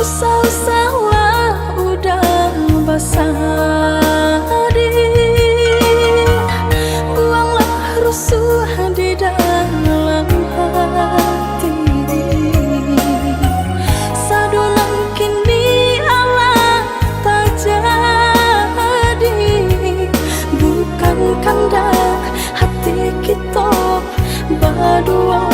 Sawah udah basah, buanglah rusuh di dalam hati. Sadunan kini Allah tak jadi, bukan kandak hati kita berdua.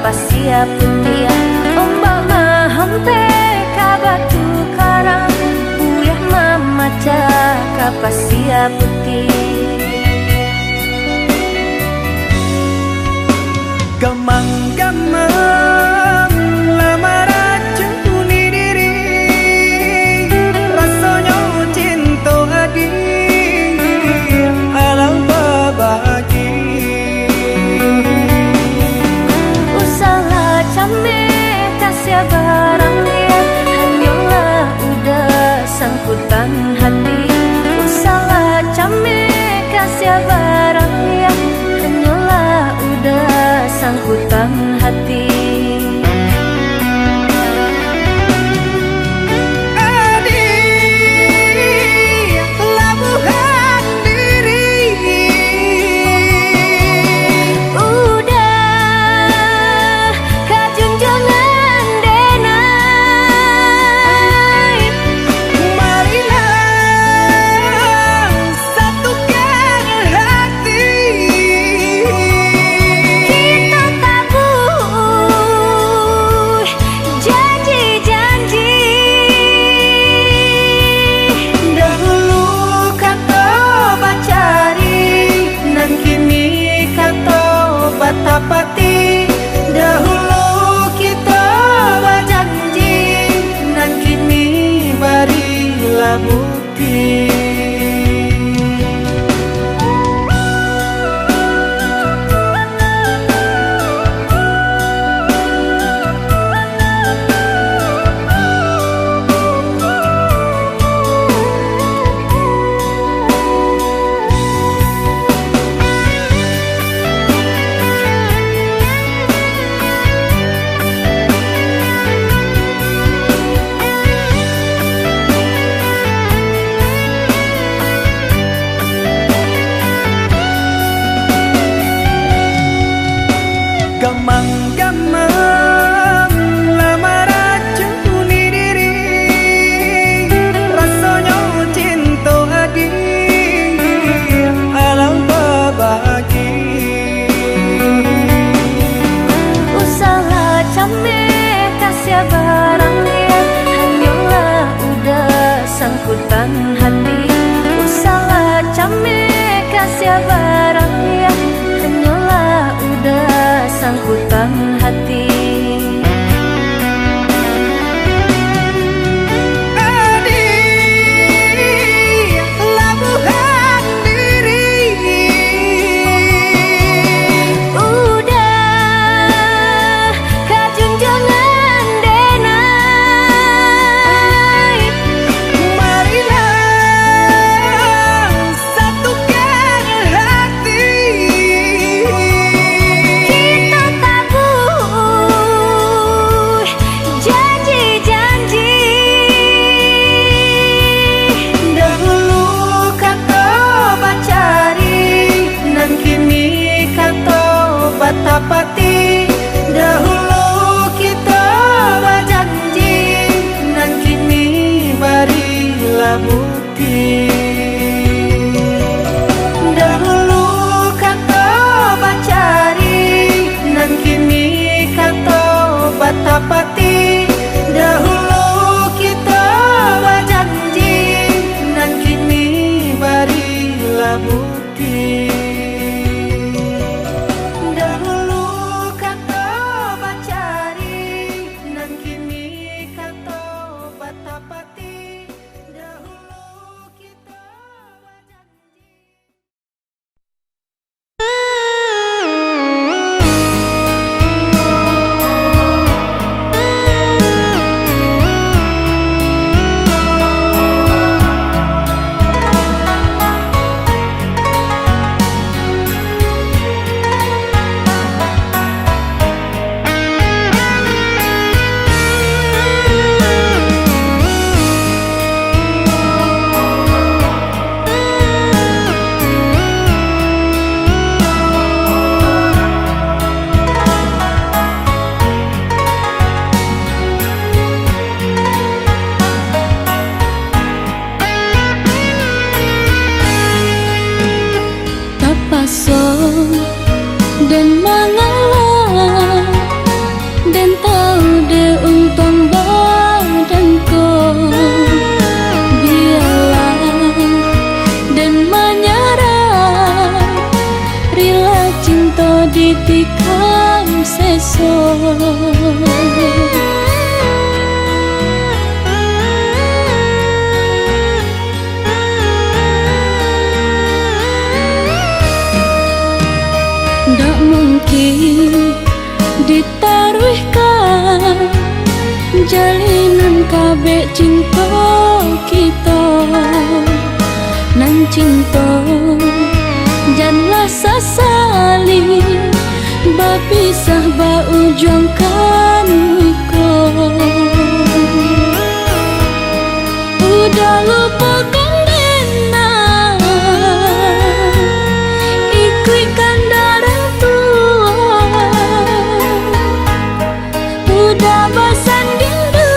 pasir putih, ombak mahante ka batu karang, uyah mamaca ka pasir putih. Gamang-gamang lamar cuni diri, rasanya cinta adi alam babagi. Usaha came kasih barang dia, hanyalah udah sangkutan hati. Usaha came kasih barang dia, hanyalah udah sangkutan hati. Tapati dahulu kita berjanji, dan kini berilah bukti. Gamang-gamang lamar cuni diri, rasanya cinta adi alam babagi. Usaha came kasih barang dia, hanyalah udah sangkutan hati. Usaha came kasih barang dia, hanyalah udah sangkutan hati. cinta ditikam seso. Ndak mungkin ditaruhkan jalinan kabeh cinta kita. Nan cinta janganlah sesali, bapisah baujungkan kau. Udah lupakan dena, ikutkan darah tua. Udah bosan rindu,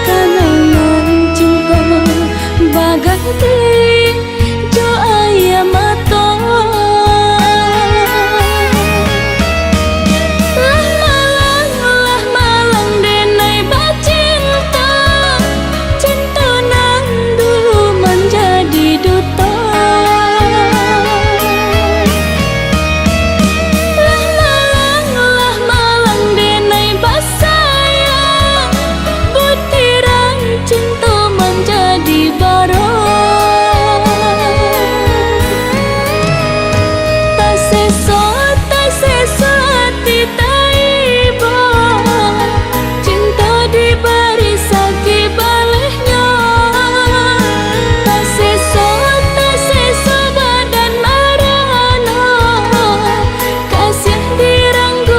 kenangan cinta bagai jo ayam mata. Lah malang denai bacinta, cinta nan dulu menjadi duta. Lah malang denai basayang, butiran cinta menjadi barang. Tak seso hati taiba, cinta diberi sakit balehnya. Tak seso badan marana, kasih diranggui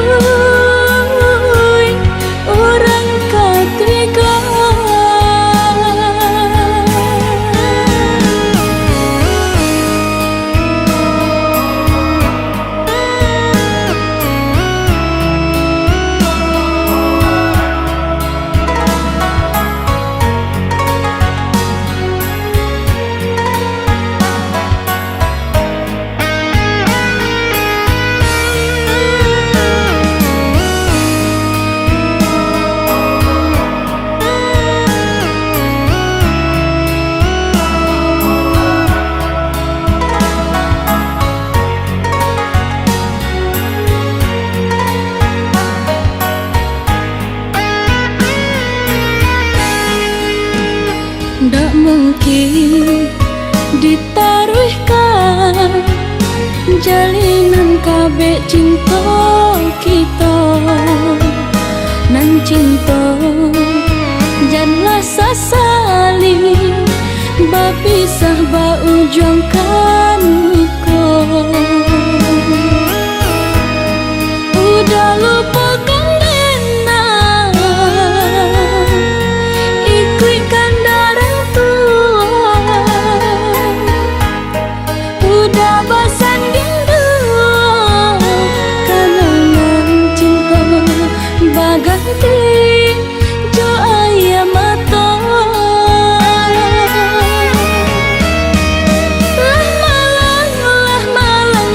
orang ketiga. Ndak mungkin ditaruhkan jalinan kabeh cinta kita. Nan cinta janganlah sesali, bapisah baujungkan kau. Udah lupakan dena, ikutkan darah tua. Udah bosan rindu, kenangan cinta bagai jo ayam mata. Lah malang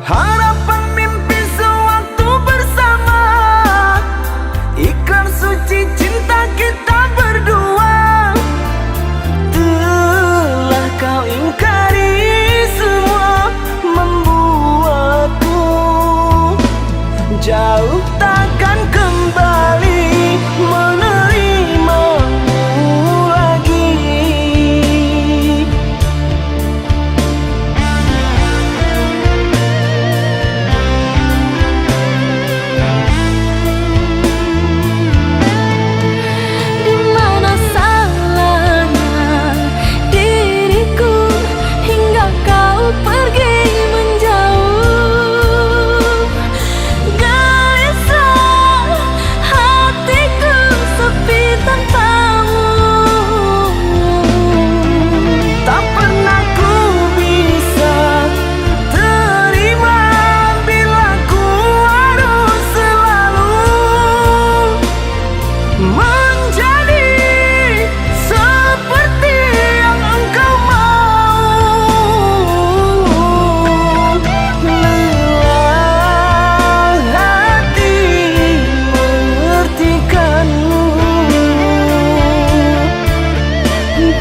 Harapan mimpi sewaktu bersama, ikrar suci cinta kita berdua. Telah kau ingkari semua, membuatku jauh takkan kembali menerimamu lagi. Di mana salahnya diriku hingga kau pergi menjauh? Gelisah hatiku sepi tanpamu. Tak pernah ku bisa terima bila ku harus selalu menjadi seperti yang engkau mau. Lelah hati mengertikanmu,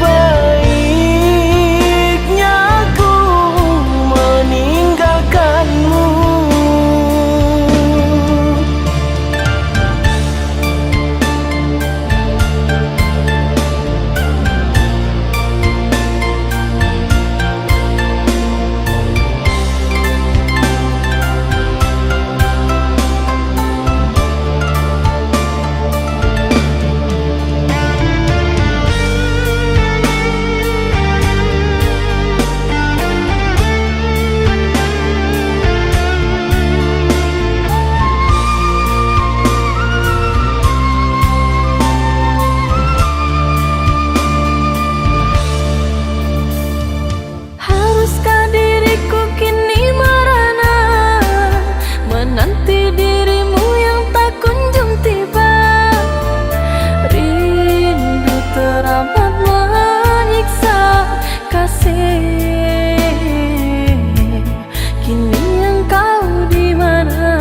baiknya aku meninggalkanmu. Haruskah diriku kini merana menanti dirimu yang tak kunjung tiba? Rindu teramat menyiksa kasih. Kini engkau di mana?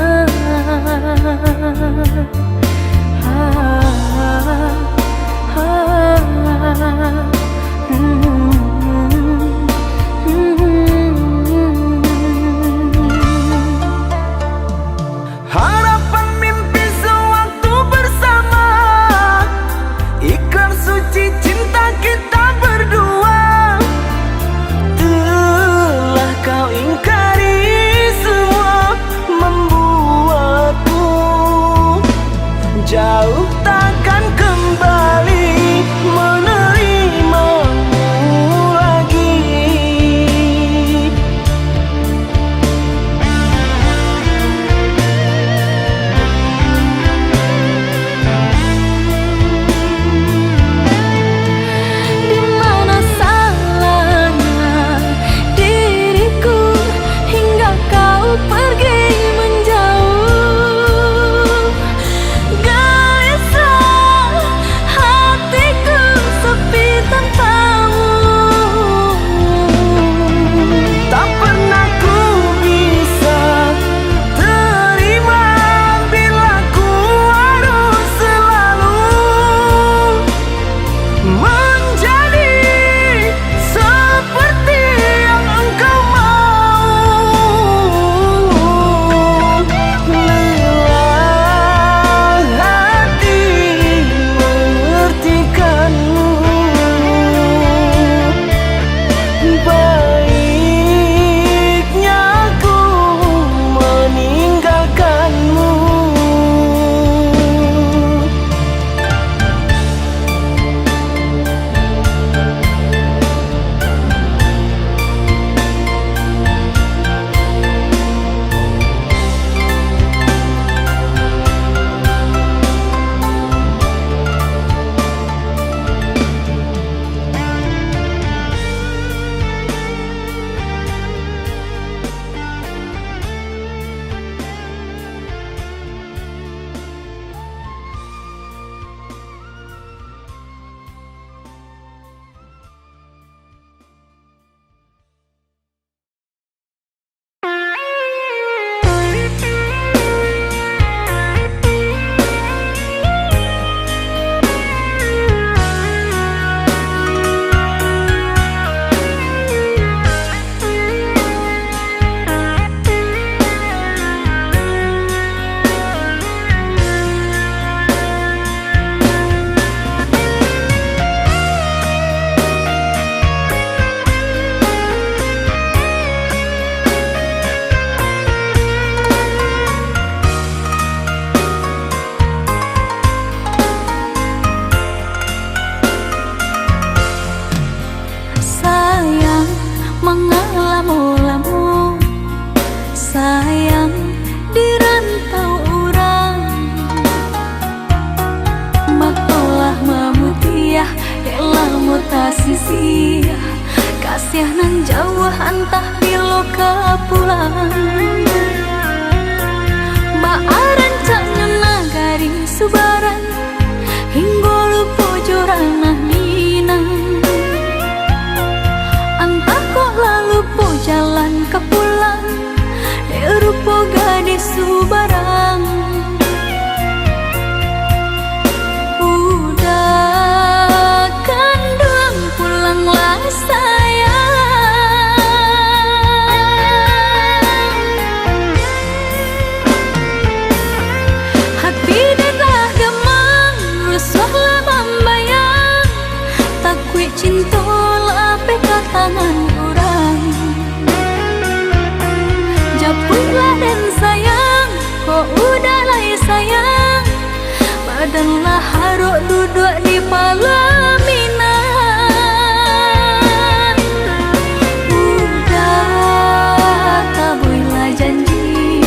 palaminan. Udah tabuilah janji,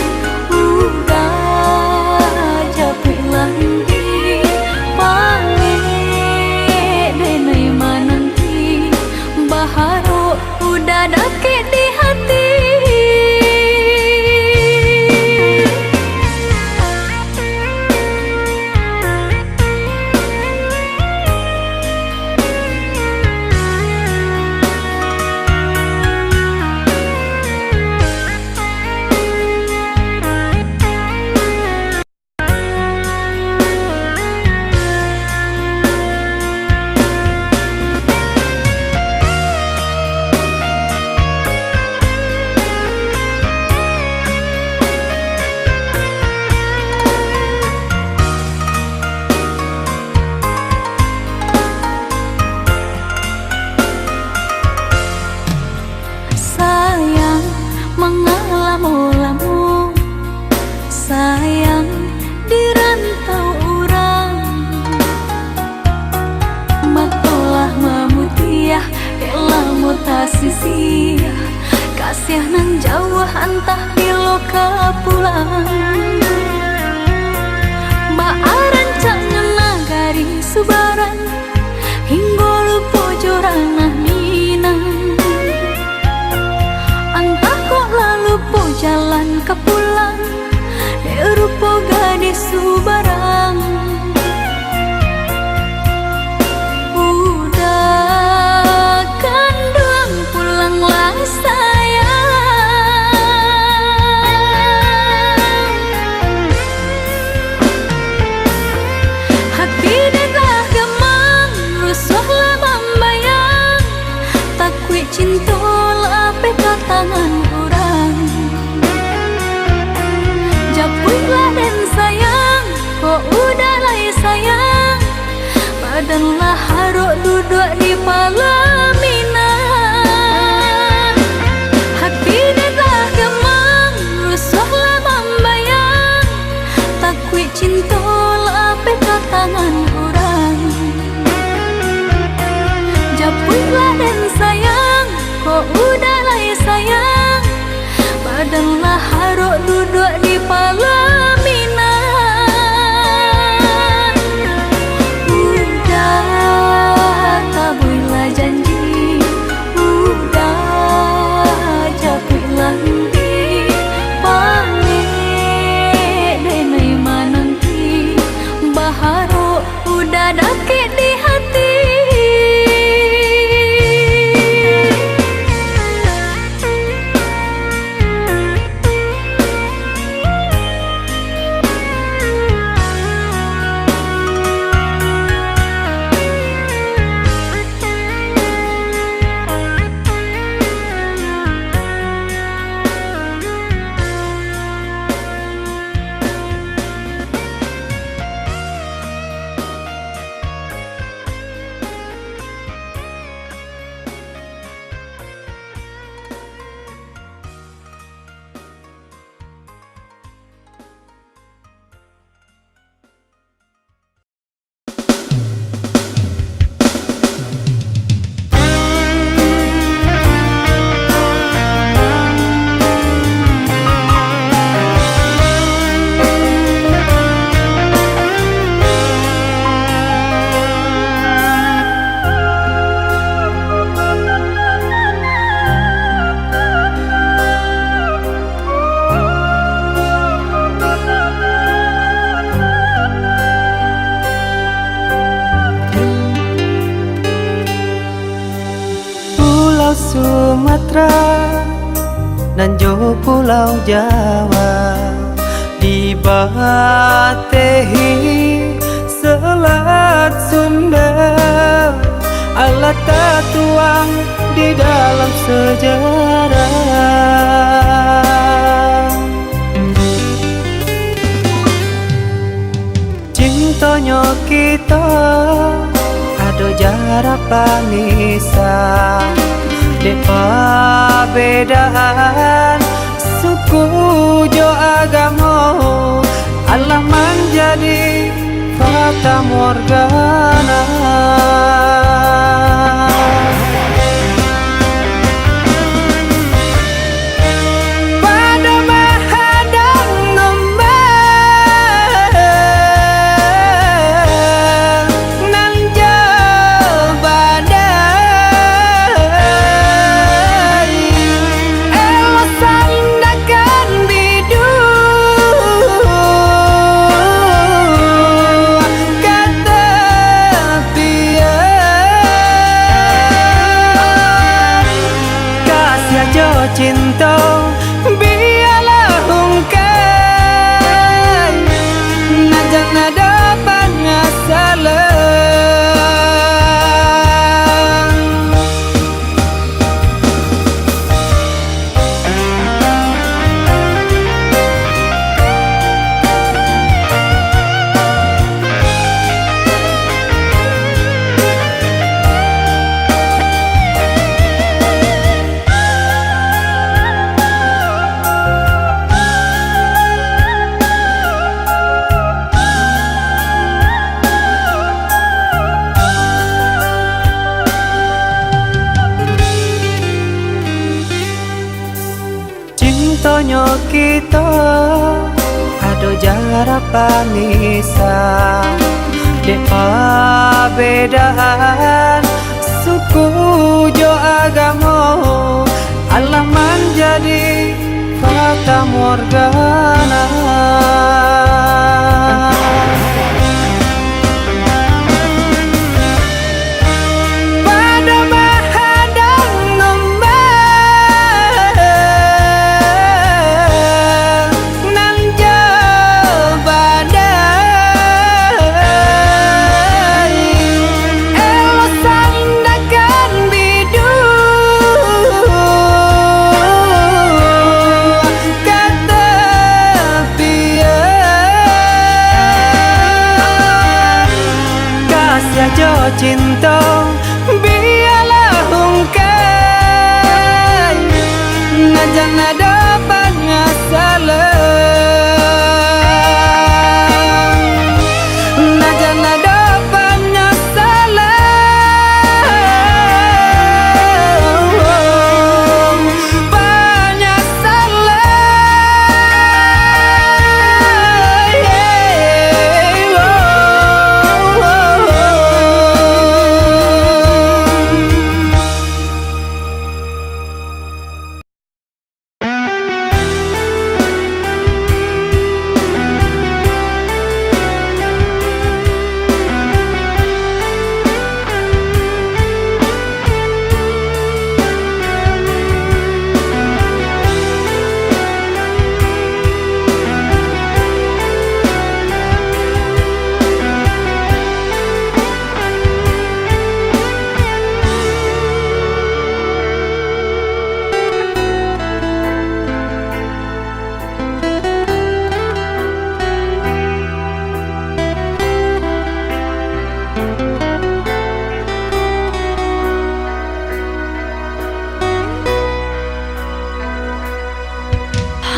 udah japuilah mimpi, pange denai mananti, baharo udah dake di hati. Sayang mengalamu-lamu, sayang di rantau orang, matolah memutiah elah mutasi sia, kasih nan jauh antah piloka pulang. Baaran cangan nagari subaran, hingga lupa joranah minang. Antah kok lalu po jalan ke pulang, rupo gadis subarang. Udah kanduang pulanglah sayang. Hati dah gemang, rusuhlah membayang, takwi cinta lape ke tangan orang. Japuilah dan sayang, kok udah lah sayang, badanlah haruk duduk di palaminan. Hati dah gemang, rusuhlah membayang, takwi cinta lape ke tangan orang. Japuilah dan sayang, kok udah lah sayang, badanlah haruk duduk di palaminan. Udah tabuilah janji, udah japuilah mimpi, pange denai mananti, baharo udah dake di hati. Sumatera dan jo Pulau Jawa dibatehi Selat Sunda, alat tertuang di dalam sejarah. Cintonya kita ada jarak pamisah, depa bedaan suku jo agama, Allah menjadi fata morgana. Pada menghadang nombor nan jauh badai, elas sandakan bidu kata pian. Kasih aja cinta biarlah hungkai, najan ada pengasalan. Cintonya kita ada jarak panisa, dek perbedaan suku jo agama, Allah menjadi fata morgana. Pada menghadang nombor nan jauh badai, elas sandakan bidu kata pian. Kasih aja cinta biarlah hungkai, najan ada pengasalan, najan ada pengasalan,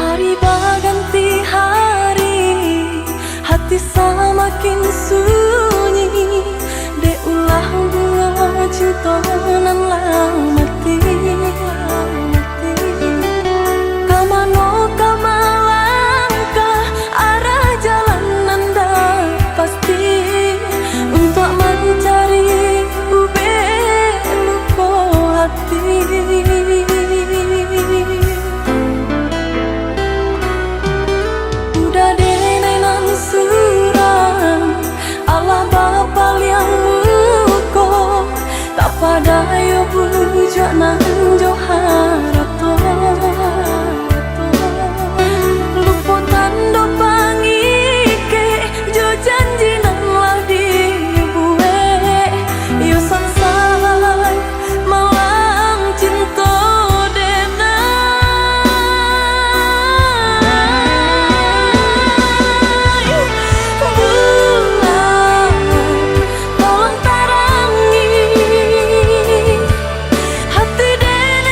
Hari berganti hari, hati semakin sunyi, dek ulah bunga cinta nan mati. Kamano kamalangkah arah jalan anda pasti, untuk mencari ube luko hati. Udah denainan surang Allah Bapa yang luko, tak pada yo bujak nan joharato. Luputan do pangike jo janji nan lah dibuat, yo sansai malang cinta denai. Bulan tolong tarangi hati denai.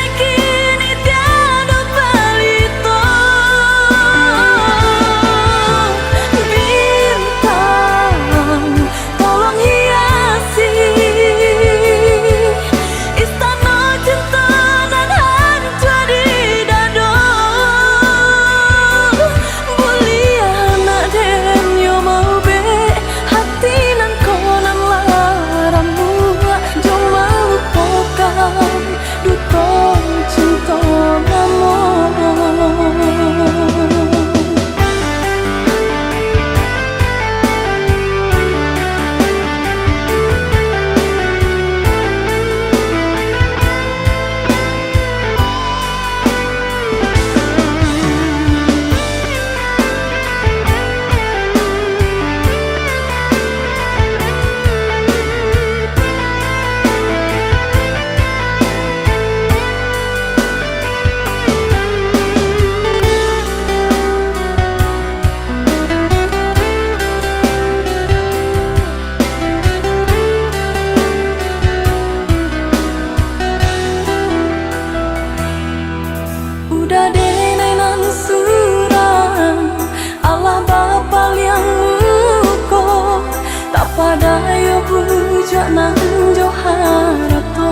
pada yo bujak nang joharato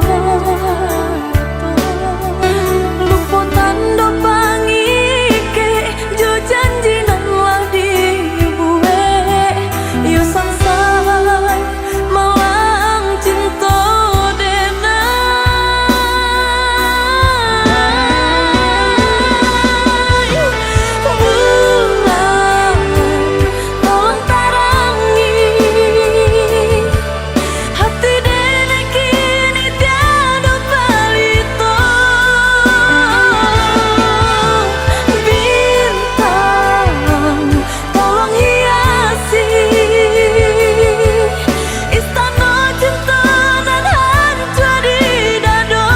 luputan do pangike jo janji nan lah dibuwe yo sangsai malang cinta dena bulan tolong tarangi hati dene kini tiada balito bintang tolong hiasi istana cinta nan hancur di dado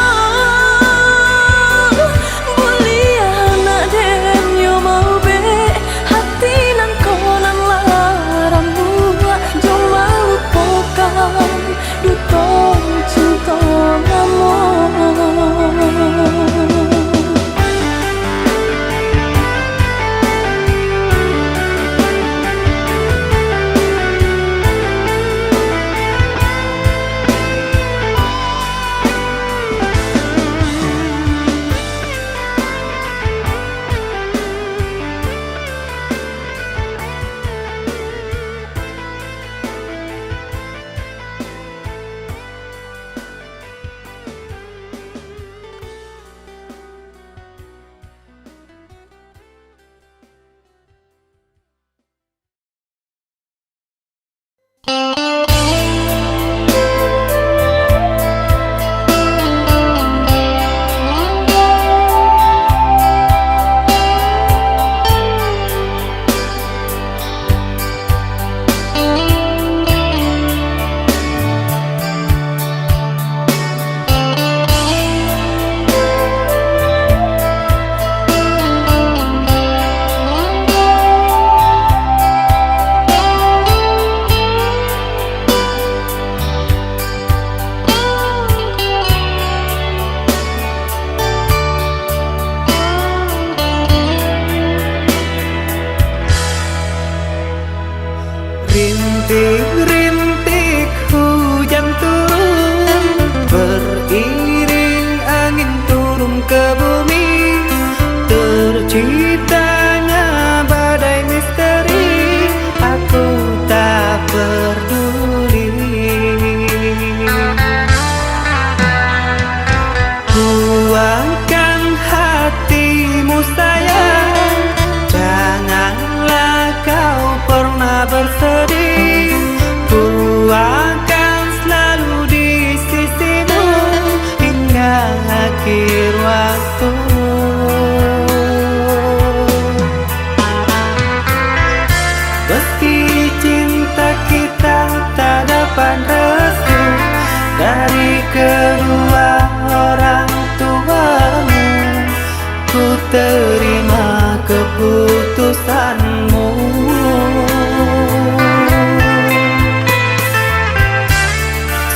buliana den yo mau be hati nan konan laramu jo mau pokam duto cinta namo Rintik-rintik hujan turun, beriring angin turun ke bumi, terciptanya badai misteri, aku tak peduli. Buangkan hatimu sayang, janganlah kau pernah bersedih. Ku akan selalu di sisimu hingga akhir waktu. Meski cinta kita tak dapat restu dari kedua orang tuamu, ku terima keputusanmu.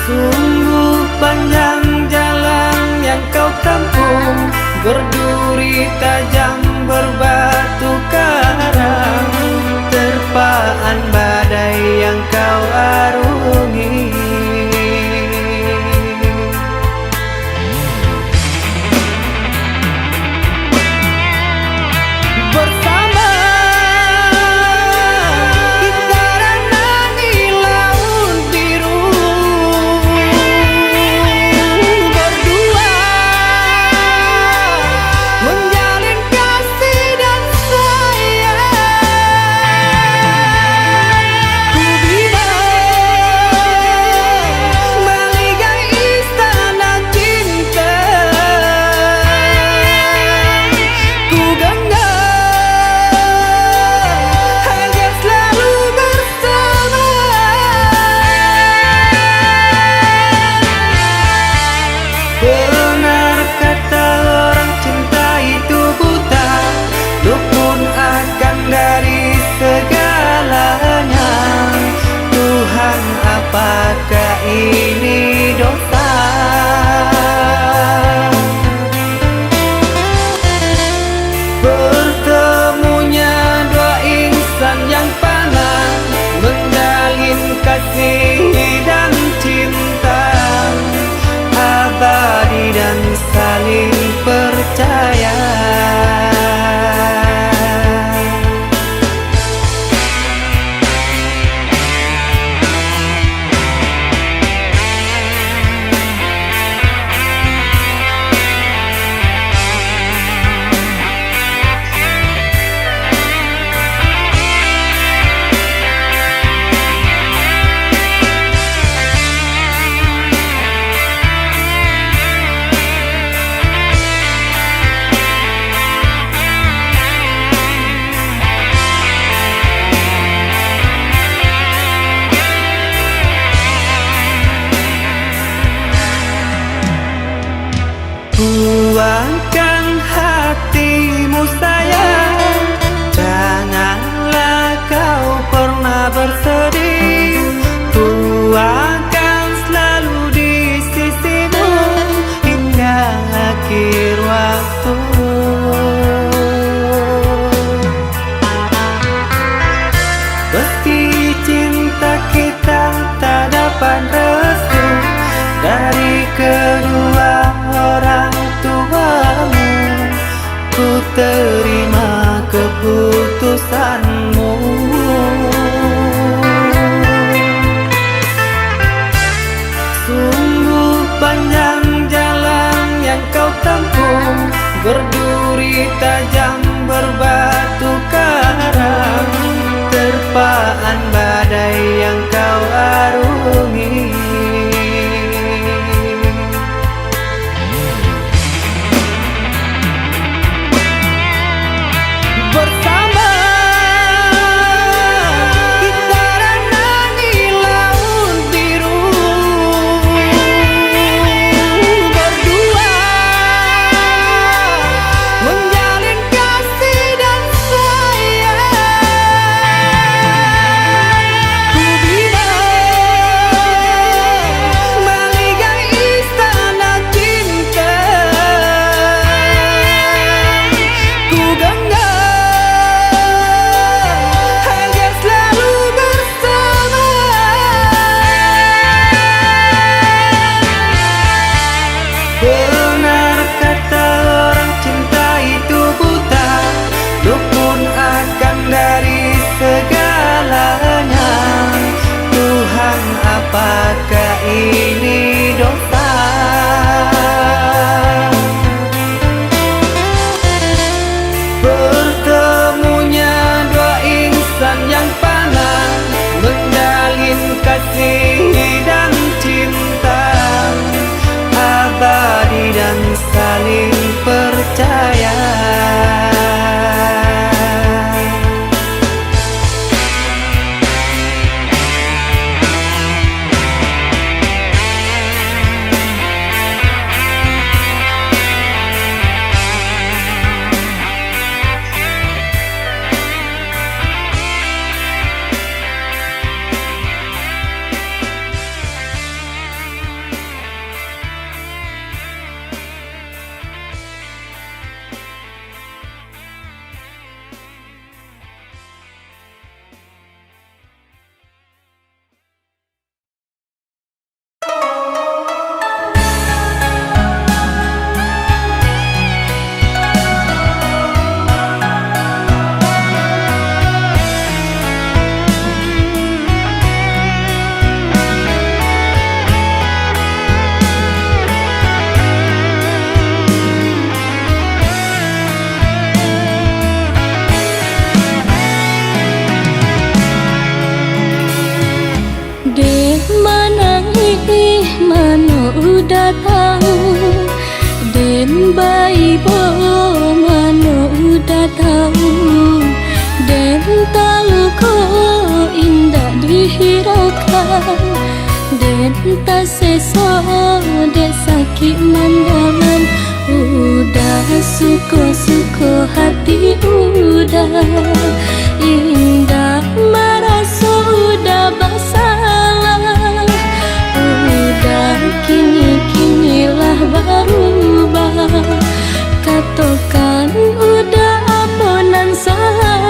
Sungguh panjang jalan yang kau tempuh, berduri tajam berbatu karang, terpaan badai yang kau arungi. Bersama kita renangi laut biru, berdua menjalin kasih dan sayang. kasih dan cinta abadi dan saling percaya. Buangkan hatimu sayang, janganlah kau pernah bersedih. Ku akan selalu di sisimu hingga akhir waktu. Meski cinta kita tak dapat restu dari kedua orang tuamu, ku terima keputusanmu. Sungguh panjang jalan yang kau tempuh, berduri tajam berbatu karang, terpaan badai yang kau arungi. Bersama kita renangi laut biru, berdua menjalin kasih dan sayang. Ku bina maligai istana cinta, ku genggam agar selalu bersama. Benar kata orang, cinta itu buta, dukun akan dari segalanya. Tuhan, apakah ini dosa? Bertemunya dua insan yang panas, menjalin kasih dan cinta abadi dan saling percaya. datang Den bayi bo mano datang Den taluko indah dihiraukan Den tak seso Den sakit mandangan Udah suko-suko hati udah Indah merasa udah bersalah Udah kini-kinilah berubah Katakan udah ampunan salah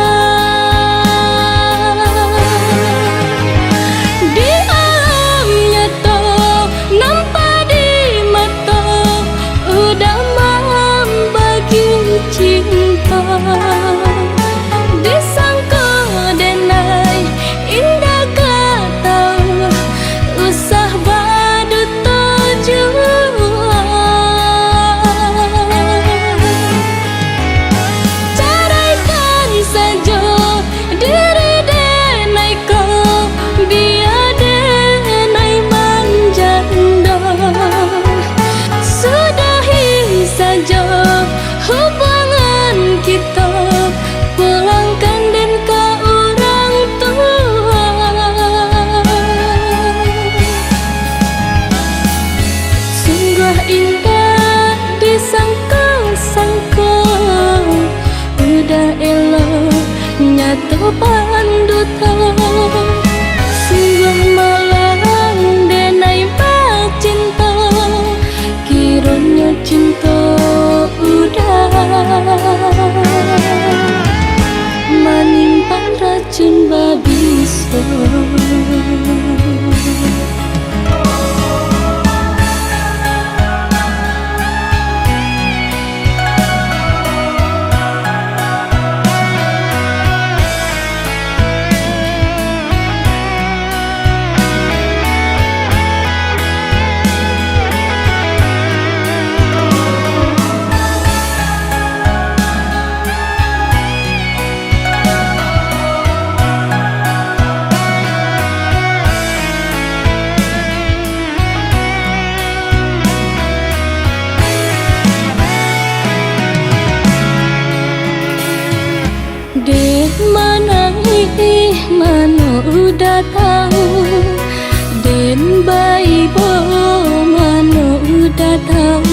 datang dan bayi mano datang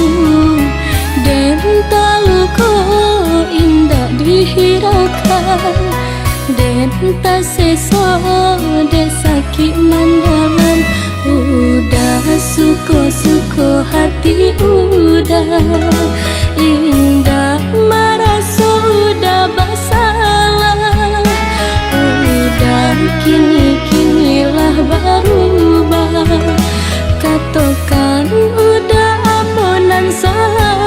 dan taluko indah dihiraukan dan tak sesuai sakit mandalan. Udah suko-suko hati udah indah marah sudah bersalah. Udah kini-kinilah berubah, katakan udah ampunan salah.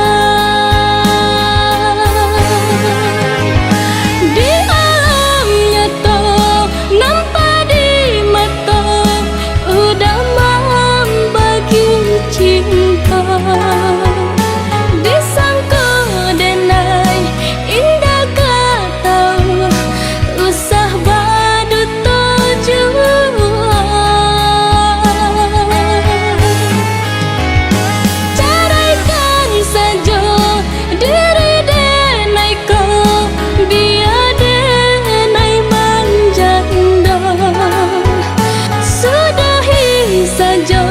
Di alam nyata nampak di mata udah membagi cinta. Disangka denai indah kata usah badut tujuan. Caraikan saja diri denai kau biar denai manjanda. Sudahi saja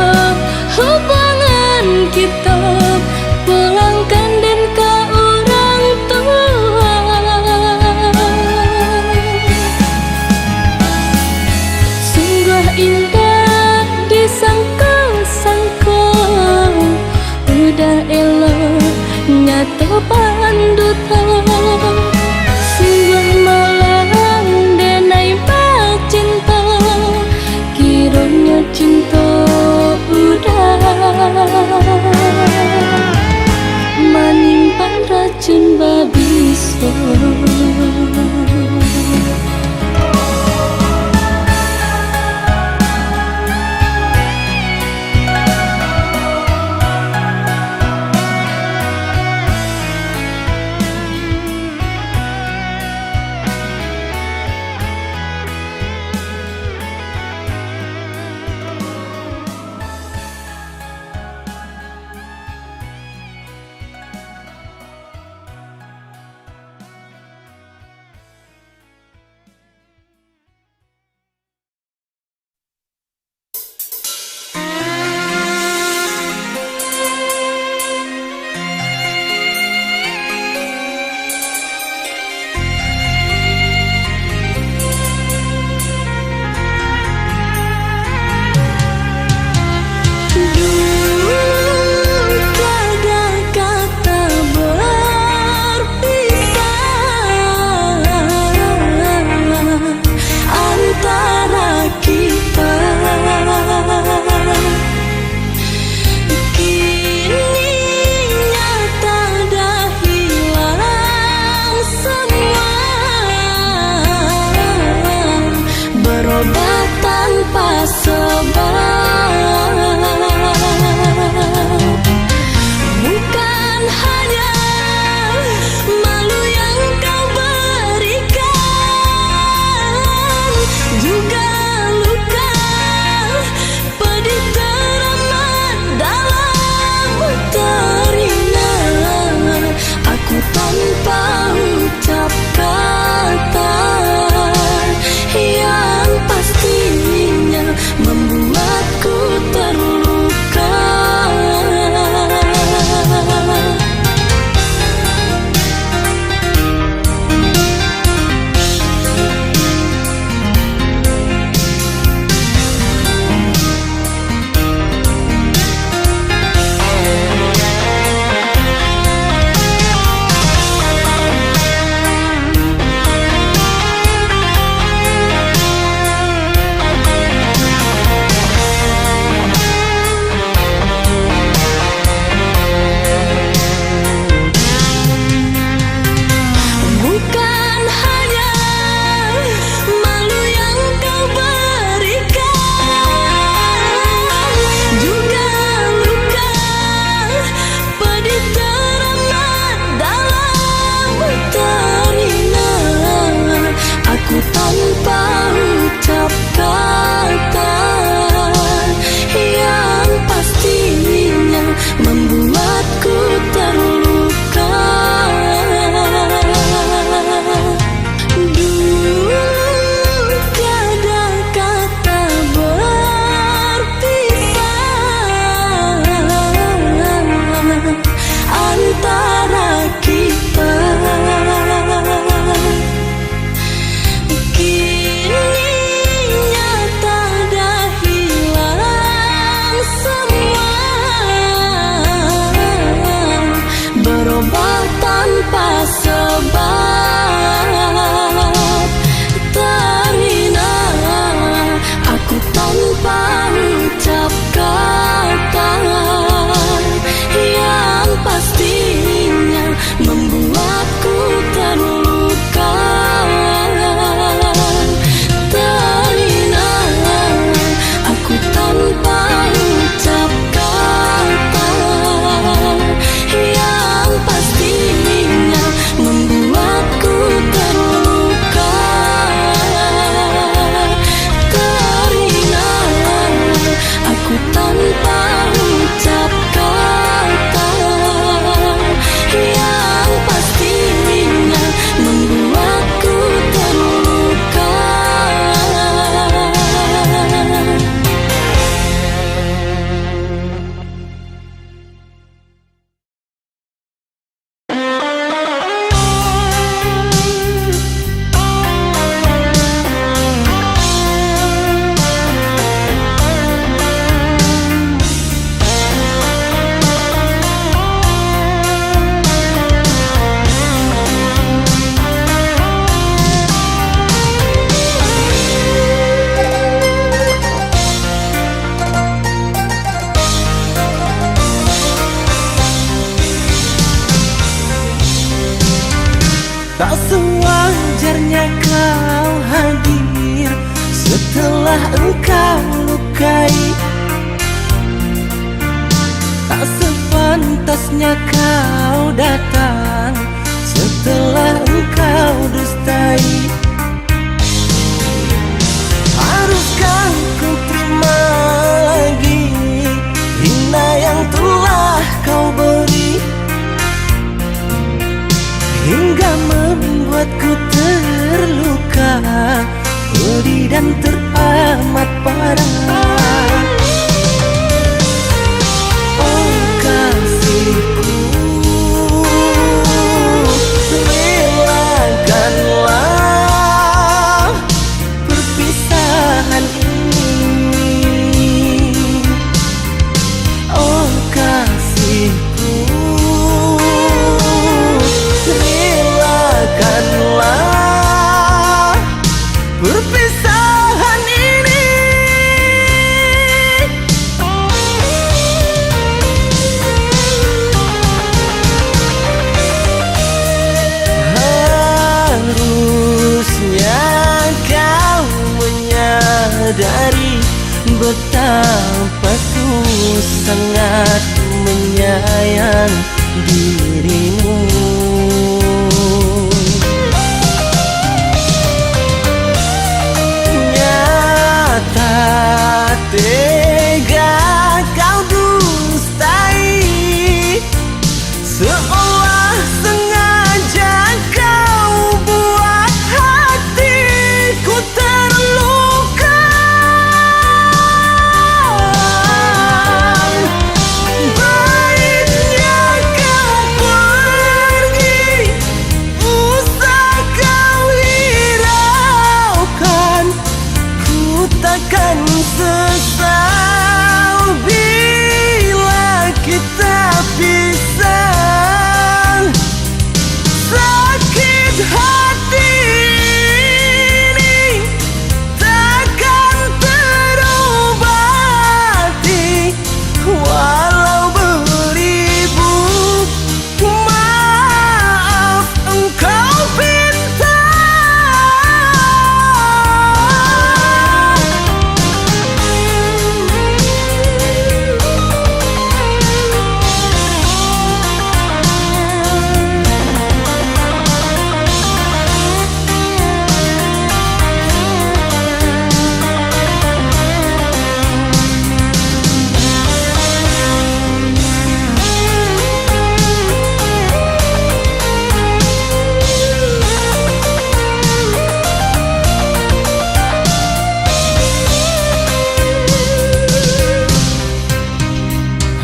hubungan kita, pulangkan dan ke orang tua. Sungguh indah disangka-sangka udah elok nyata pandutan. Sungguh malang denai cinta, kiranya cinta udah menimpan racun babisa. Berobat tanpa sebab, bukan hanya malu yang kau berikan, juga luka pedih teramat dalam teringat. Aku tanpa ucap kata yang pastinya membuat telah engkau lukai. Tak sepantasnya kau datang setelah engkau dustai. Haruskah ku terima lagi hina yang telah kau beri, hingga membuatku terluka, pedih dan teramat parah. Oh kasihku, relakanlah perpisahan ini. Oh kasihku, relakanlah perpisahan ini. Harusnya kau menyadari betapa ku sangat menyayang dirimu. Nyata tega kau dustai, seolah sengaja kau buat hatiku terluka. Baiknya kau pergi, usah kau hiraukan. Ku takkan sesal bila kita pisah. Sakit hati ini takkan terobati, walau beribu maaf engkau pinta.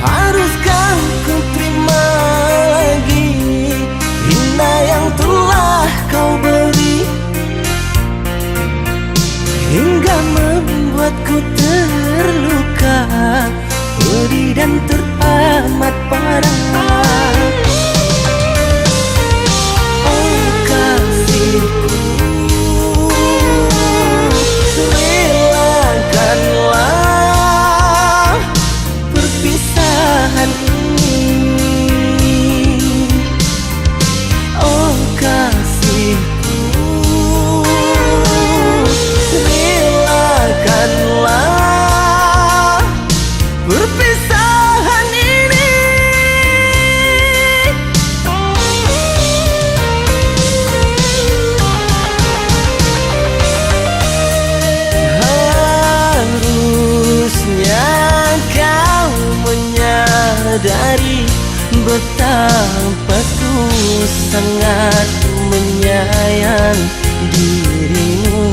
Haruskah ku terima lagi hina yang telah kau beri, hingga membuatku terluka, pedih dan teramat parah. Oh kasihku, relakanlah perpisahan ini. Oh kasihku, relakanlah perpisahan ini. Harusnya kau menyadari betapa ku sangat menyayang dirimu.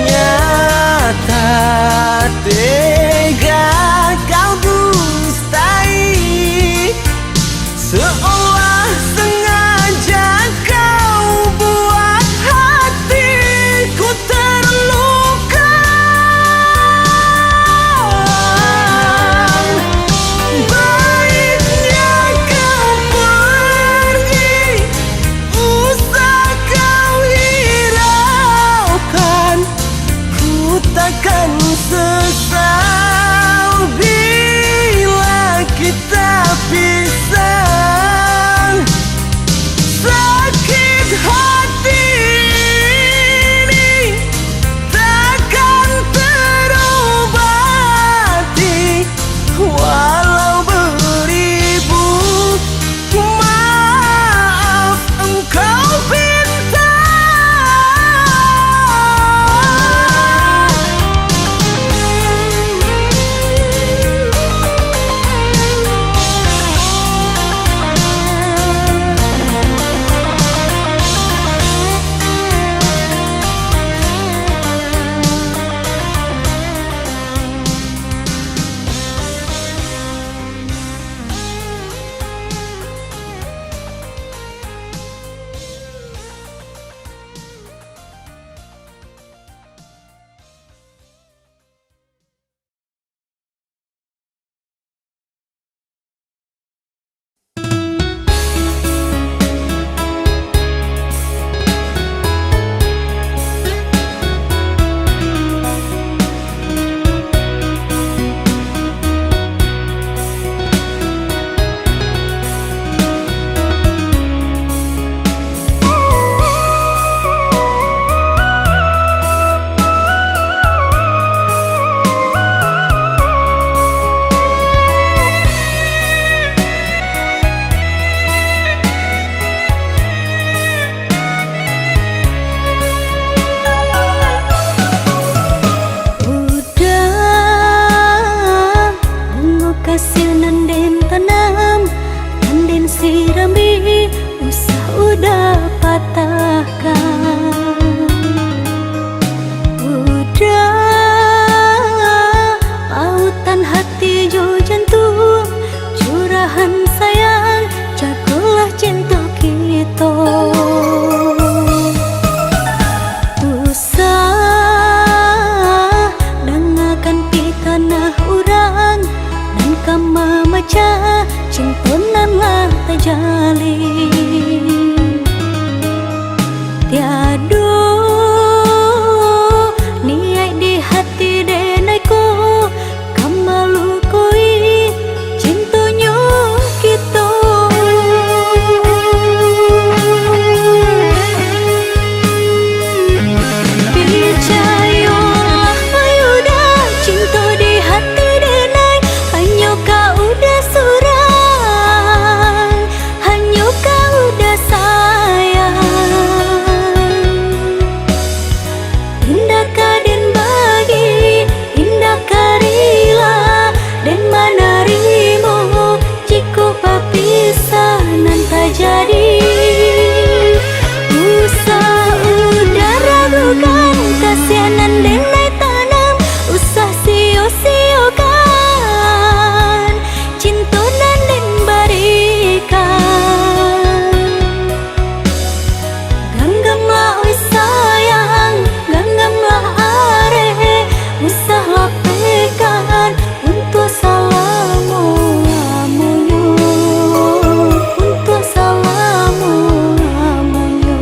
Nyata tega kau dustai, seolah sengaja kau buat hatiku terluka. Baiknya kau Tiado niai di hati denaiku kamalu koi cintonyo kita percayalah ayuda cinta di hati denai hanya kau udah surang hanya kau udah sayang indah kaden bagi indah karila dan manarimu jika papisah nan tak jadi usah udah ragukan kasihanan denai tanam usah sio-siokan cinta nan den berikan genggamlah oi sayang genggamlah are usah lapekan untuk salamu amunyo untuk salamu amunyo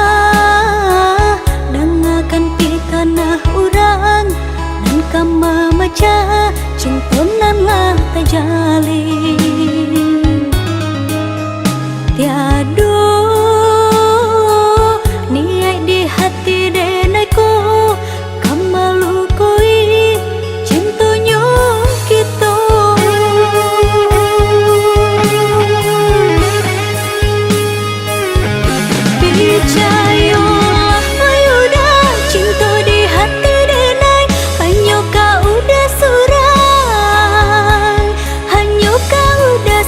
usah dengarkan di tanah orang dan kama maca cintonanlah terjalin tiado niai di hati denaiku kamalu koi cintonyo kita percayalah ayuda cinta di hati denai hanya kau udah surang hanya kau udah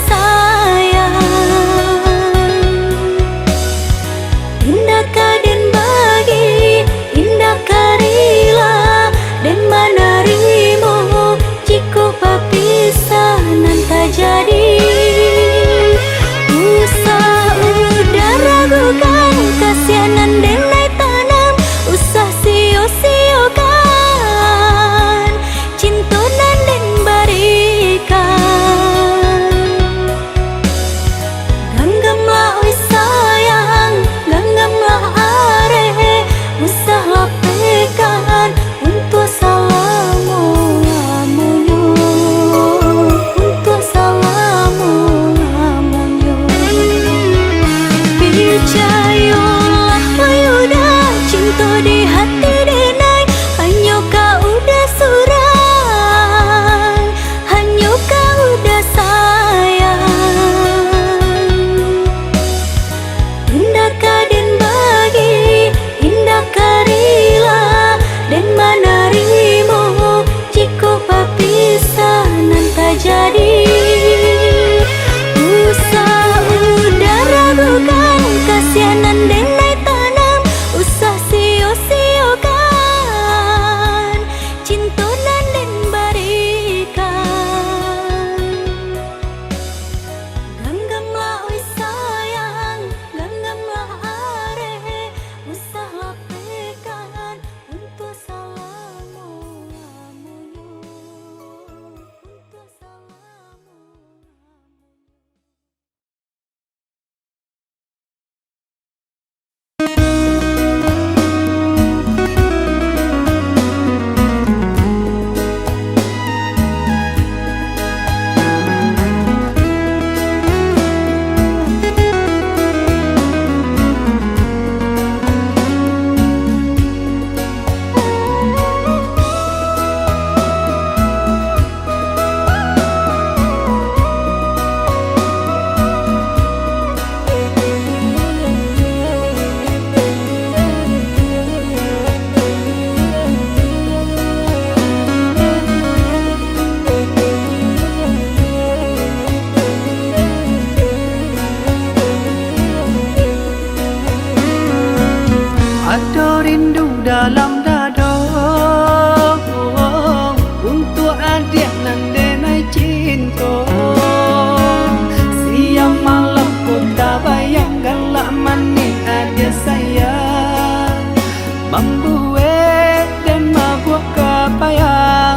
Mambue dan mabuk kapayang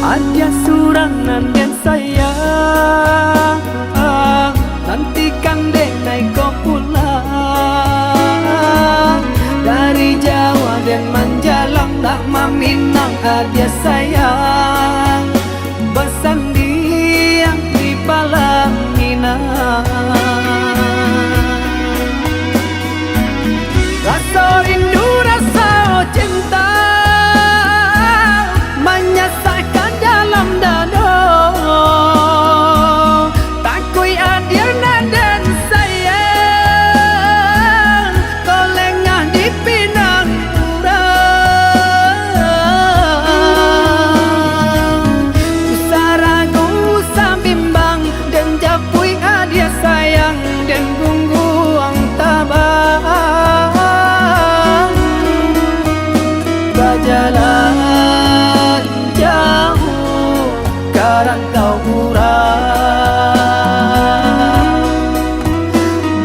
Adia surangan dan sayang Nantikan dek naik kau pulang Dari Jawa dan Manjalang tak meminang adia sayang Bersandiang di Palangina Rasa rindu rasa cinta menyesakkan dalam dada Takui adirna dan sayang kau lengah di pinang urang Usah ragu usah bimbang dan japui adir sayang dan gungguang tabang Berjalan jauh karantau urang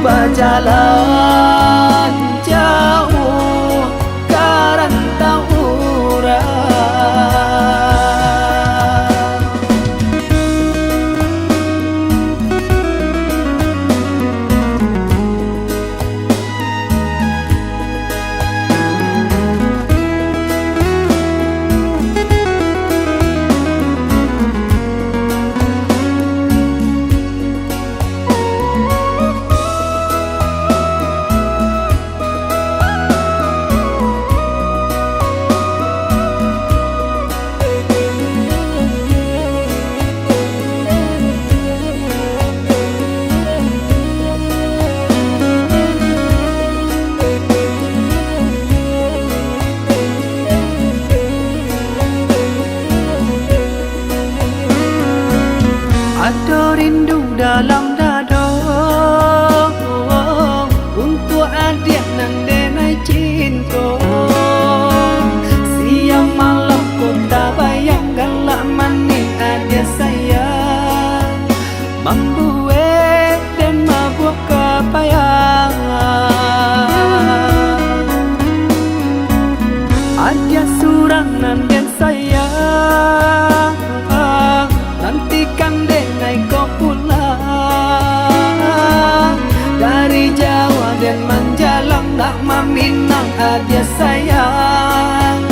Berjalan jauh karantau urang Ada rindu dalam dada untuk adik nang denai cinta Siang malam ku tak bayang galak manis adik sayang Mambue dan mabuk kapayang Adik surangan dan sayang Nantikan dek naik kau pulang Dari Jawa dan Manjalang tak meminang adia sayang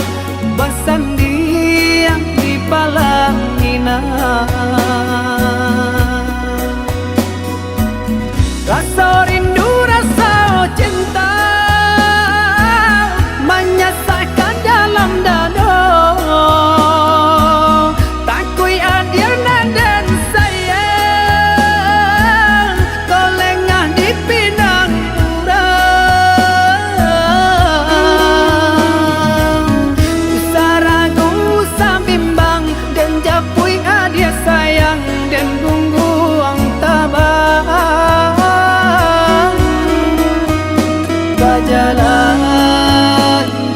Bersandiang di Palangina Rasa rindu rasa cinta menyesakkan dalam dada Takui adirna dan sayang kau lengah di pinang urang Usah ragu usah bimbang dan japui adia sayang dan gungguang tabang Berjalan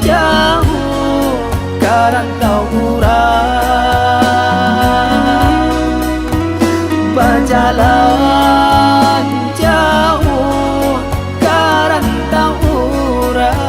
jauh karantau urang Berjalan jauh karantau urang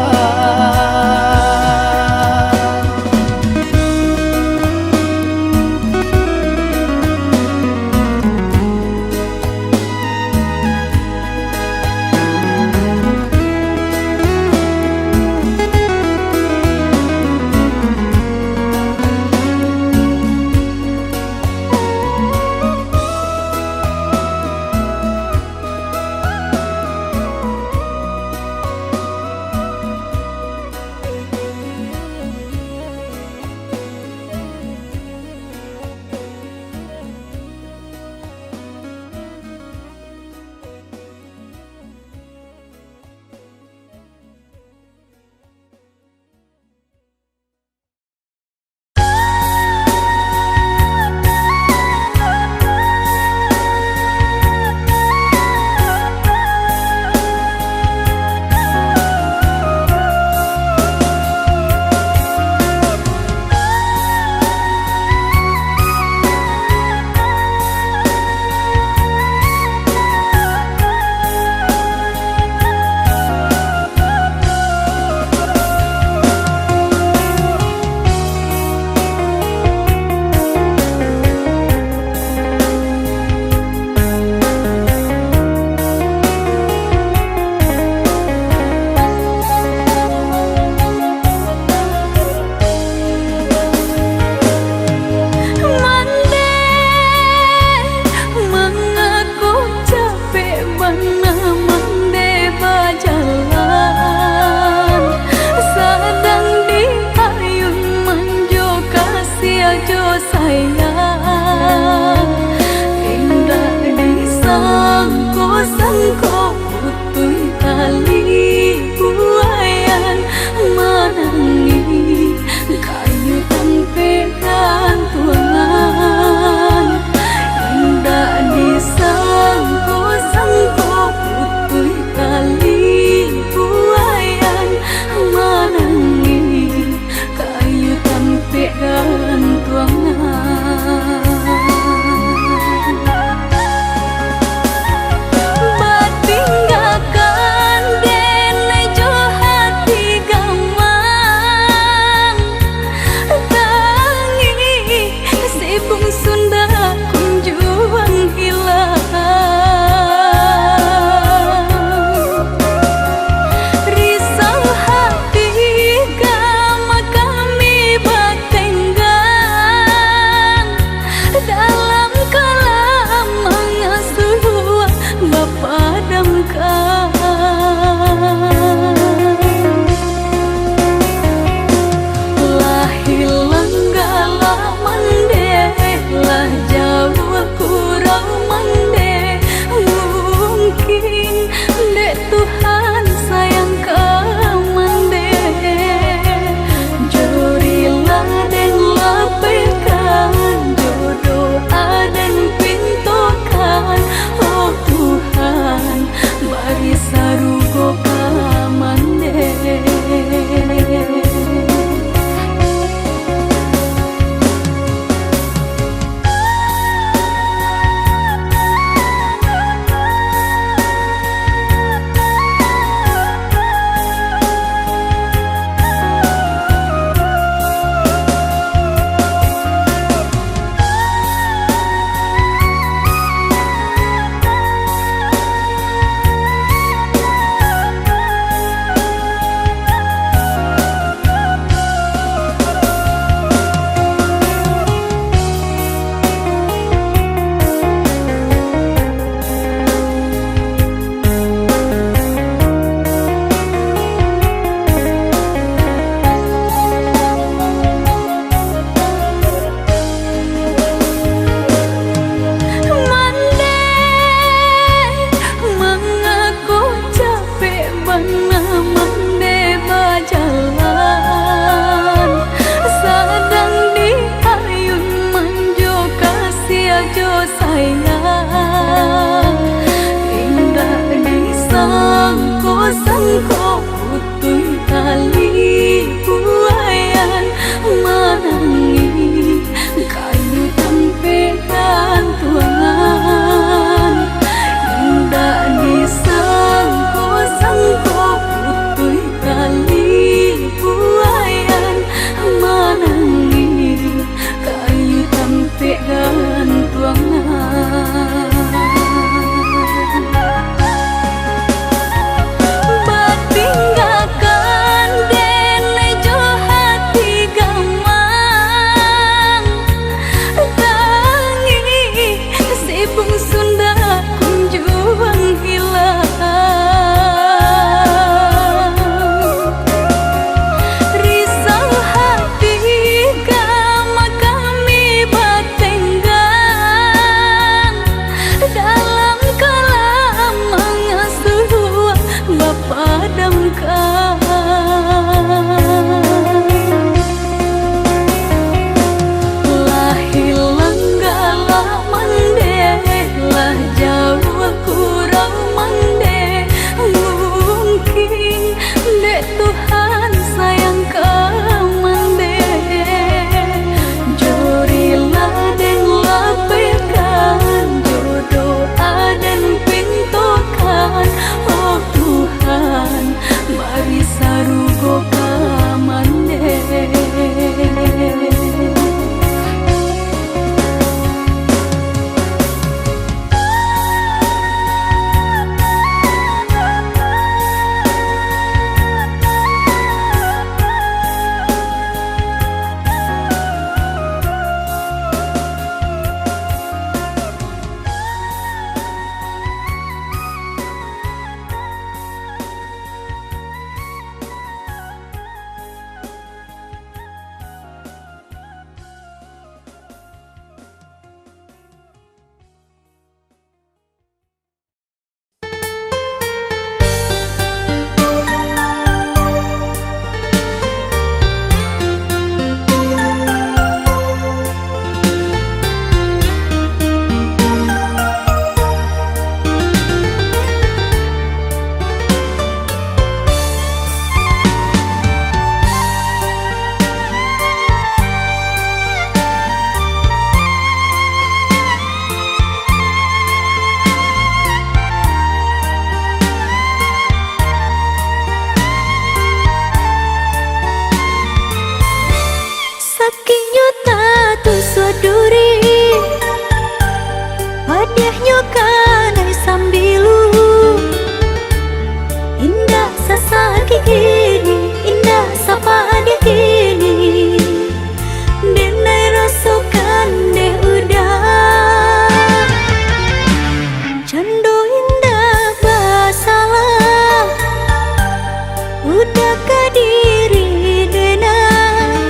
udah ke diri denai.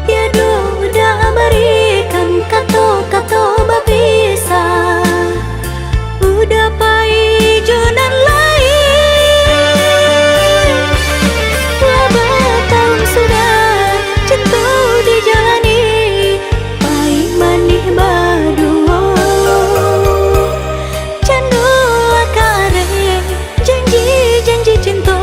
Tiada udah berikan kato-kato babisa, udah pai jonan lain. Berapa tahun sudah cinta dijalani, pai manih berdua. Candu akare janji-janji cinta.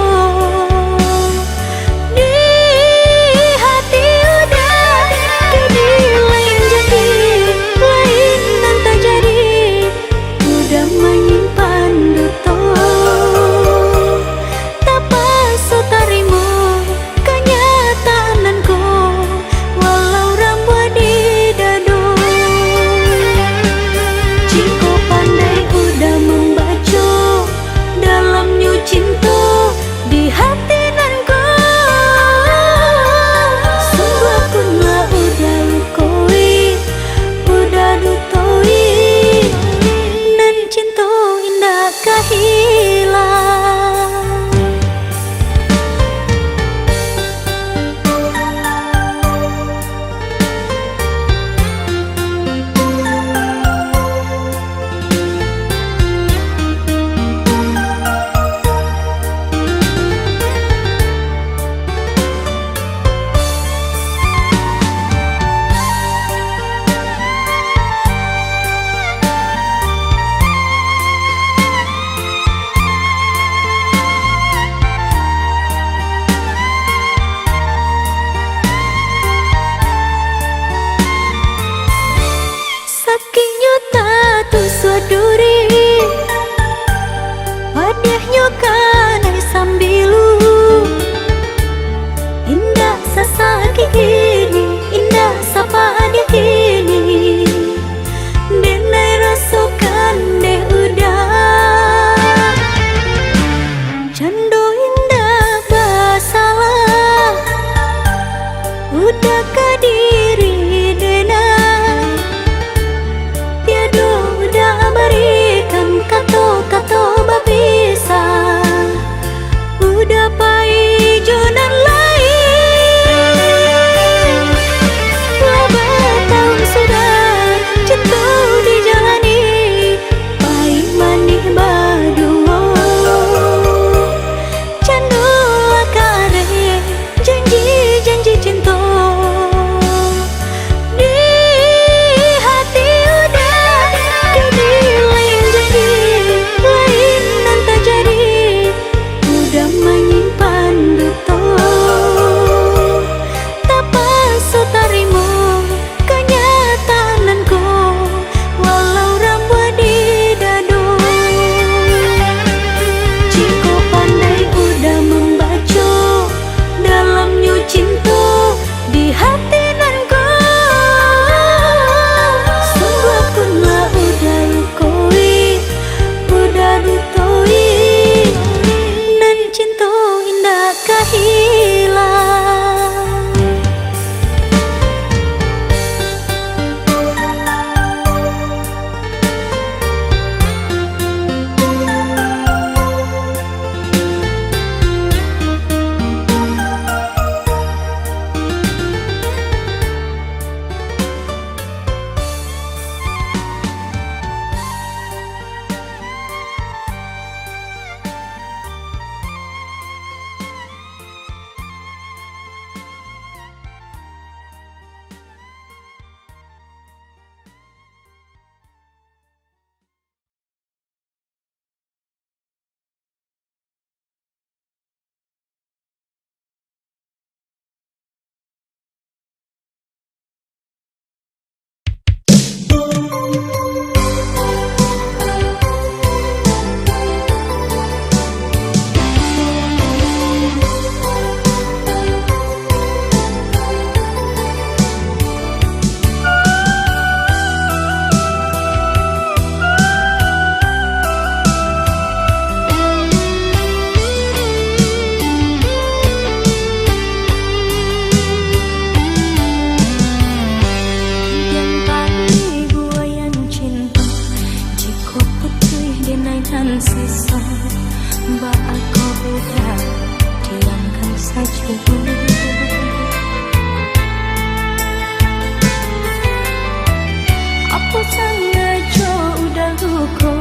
Aku sengaja udah luka,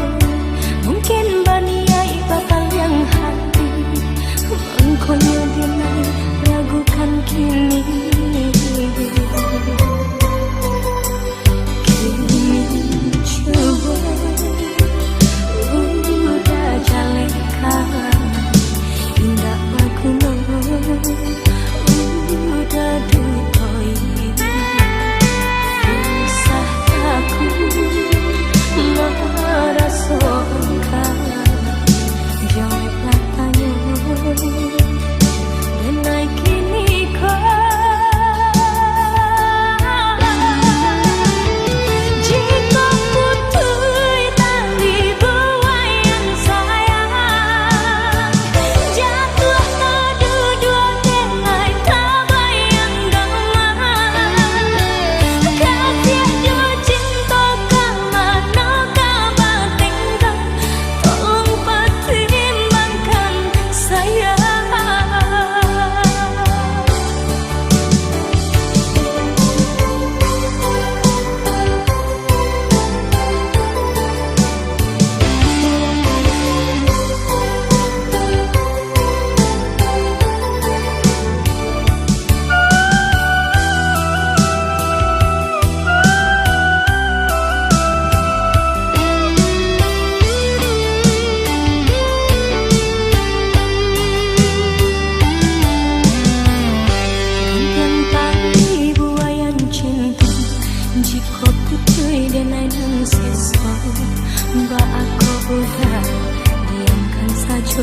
mungkin baniai bakal yang hati. Mengkonya dinai ragukan kini. Kini coba udah jalekan, indah baguno udah dutoi. Usah takut merasa engkau, jawablah tanya. Dan naik kini kau jika putui tali buayan sayang, jatuh kedua denai tak bayang gaman. Kasih do cinta kamana kabatingkan, tolong pertimbangkan sayang. Jika putui denai dan seso, mbak aku udah diamkan saja.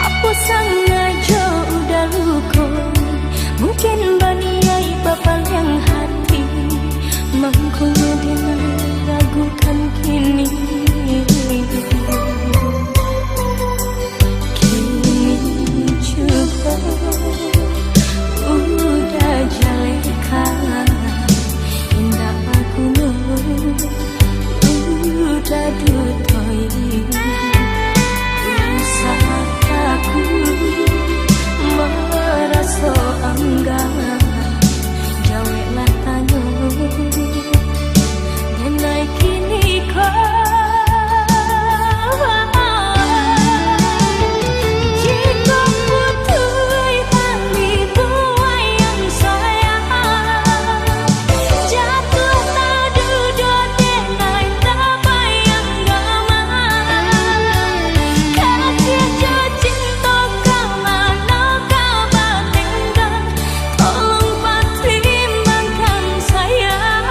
Aku sengaja udah luka, mungkin baniai bakal yang hati. Mangkunya denai ragukan kini. Udah jalekan, indah baguno udah dutoi. Usah takut merasa enggan, jawablah tanya. Dan naik kini kau jika putui tali buayan sayang, jatuh kedua denai tak bayang gaman. Kasih do cinta kamana kabatingkan, tolong pertimbangkan sayang.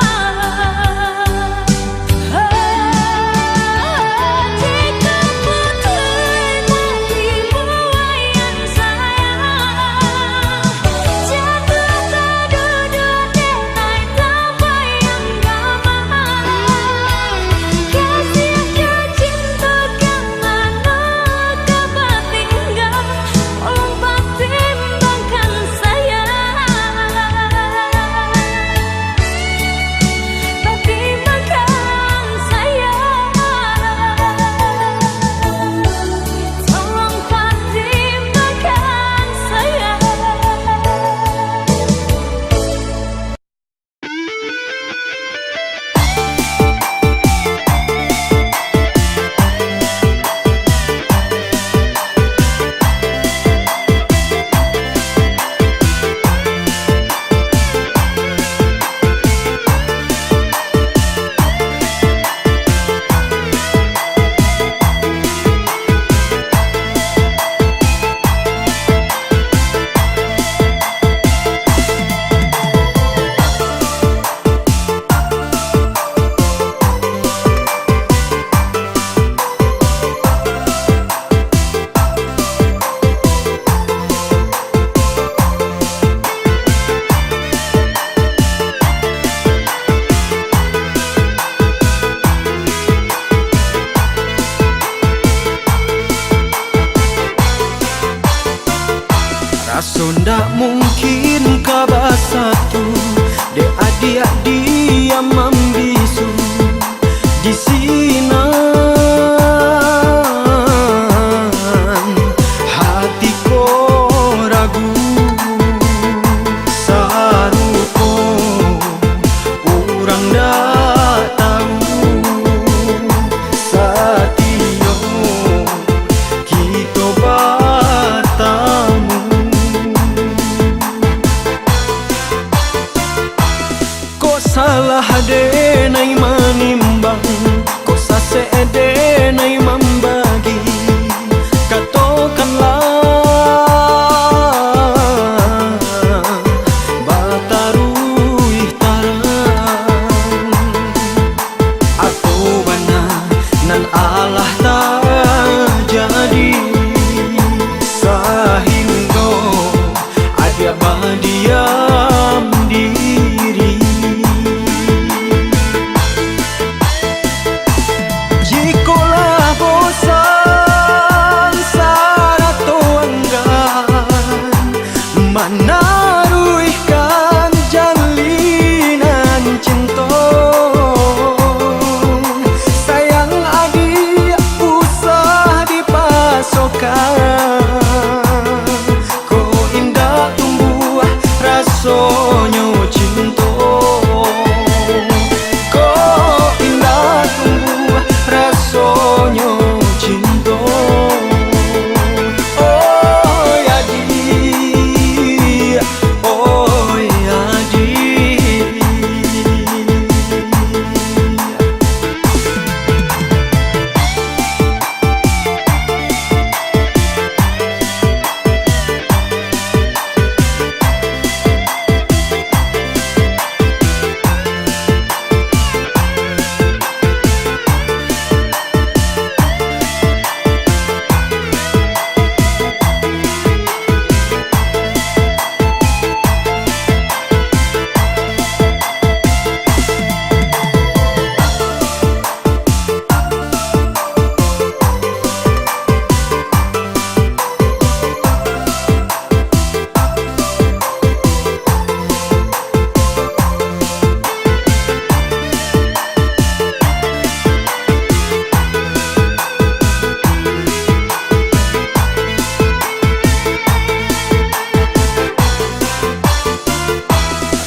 Jika putui tali buayan sayang, jatuh kedua denai tak bayang gaman. Kasih do cinta kamana kabatingkan, tolong pertimbangkan sayang. Pertimbangkan sayang, tolong pertimbangkan sayang. Raso ndak mungkin kabar satu, de adia dia membisu di sini. dan Allah tak jadi sehingga ada berdiam diri. Jikalau bosan saratu enggan menaruhkan jalinan cinta, sayang adik usah dipasokkan, ko indah tumbuh rasanya cinta, ko indah tumbuh rasanya cinta. Oh ya di, oh ya di.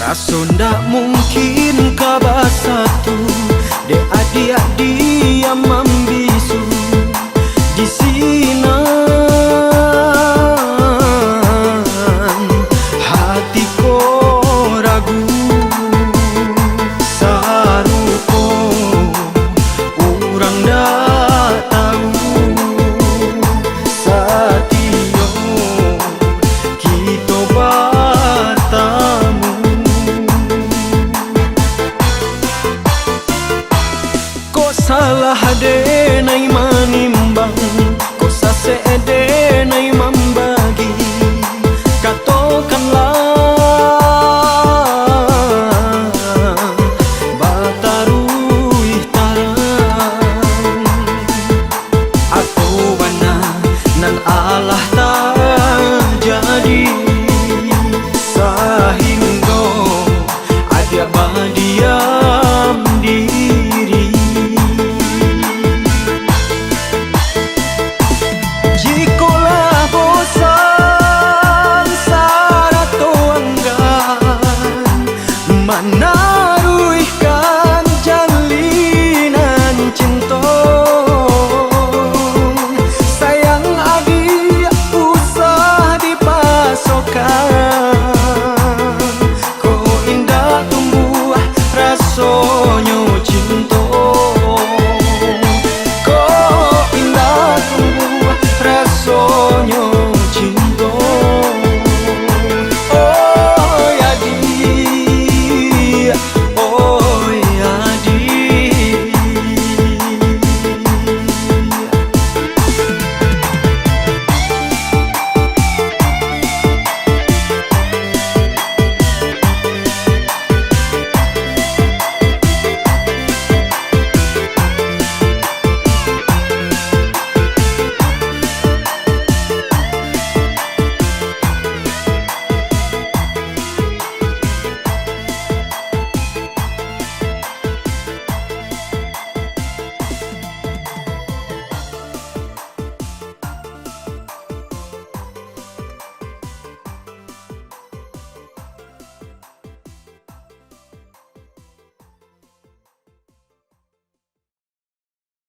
Rasa ndak mungkin kabar satu, dek adik diam membisu di sinan hatiku ragu saruko urang ndak tahu satio kita bertamu. Salah denai manimbang